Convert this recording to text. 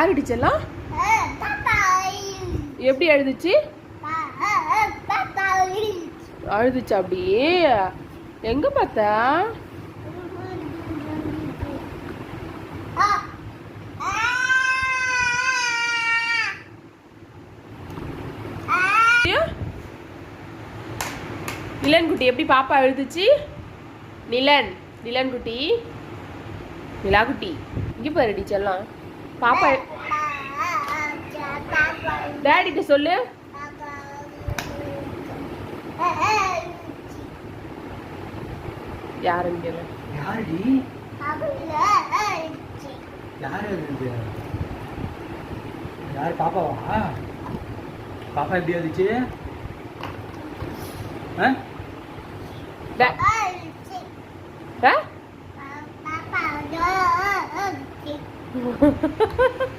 யார் அடிச்சலாம்? எப்படி அழுதுச்சு? அழுதுச்சு அப்படியே. எங்க பார்த்தா? நிலன் குட்டி எப்படி பாப்பா அழுதுச்சு? நிலன் குட்டி, நிலா குட்டி இங்க பாருடி செல்லம். பாப்பா டாடிட்ட சொல்லு. யாருன்னு கேளு. யாருடி? யாரு அது? யார் பாப்பாவா? பாப்பா எப்படி இருந்துச்சு? ஆ